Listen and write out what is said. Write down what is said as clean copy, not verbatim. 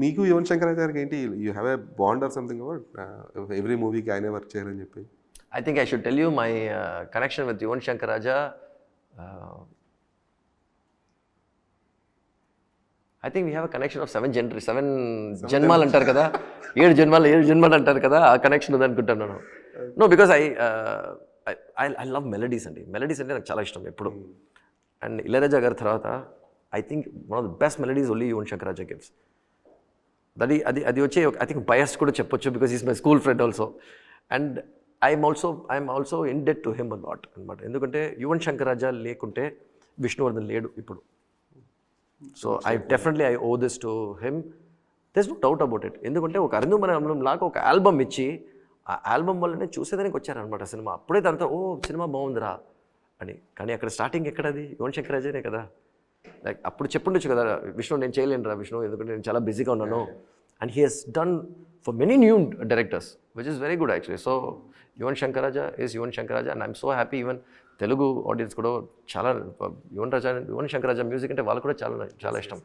మీకు యువన్ శంకర్ రాజా గారికి ఏంటి, you have a bond or something about every మూవీకి ఆయనే వర్క్ చేయాలని చెప్పి? I think I should tell you my connection with Yuvan Shankar Raja. I think we have a connection of 7 జన్మాలు అంటారు కదా, 7 జన్మాలు అంటారు కదా, ఆ కనెక్షన్ ఉందనుకుంటున్నాను. No, because I love melodies అండి. మెలడీస్ అంటే నాకు చాలా ఇష్టం ఎప్పుడు. అండ్ ఇళయరాజా గారి తర్వాత I think one of the best melodies only Yuvan Shankar Raja gives. అది వచ్చే ఐ థింక్ బయస్ కూడా చెప్పొచ్చు, because is my school friend also. And I'm also in debt to him a lot అనమాట. ఎందుకంటే యువన్ శంకర్ రాజా లేకుంటే విష్ణువర్ధన్ లేడు ఇప్పుడు. So I owe this to him. There is no doubt about it. ఎందుకంటే ఒక అరుంధమనం లాగా ఒక ఆల్బమ్ ఇచ్చి, ఆ ఆల్బమ్ వల్లనే చూసేదానికి వచ్చారనమాట సినిమా. అప్పుడే దాంతో ఓ సినిమా బాగుందిరా అని. కానీ అక్కడ స్టార్టింగ్ ఎక్కడది, యువన్ శంకర్ రాజానే కదా. లైక్ అప్పుడు చెప్పుండొచ్చు కదా, విష్ణు నేను చేయలేను రా విష్ణు, ఎందుకంటే నేను చాలా బిజీగా ఉన్నాను. And he Hess done for many new directors which is very good actually. So Yuvan Shankar Raja is Yuvan Shankar Raja. And I'm so happy. Even Telugu audience కూడా చాలా యువన్ శంకర్ రాజా మ్యూజిక్ అంటే వాళ్ళు కూడా చాలా చాలా ఇష్టం.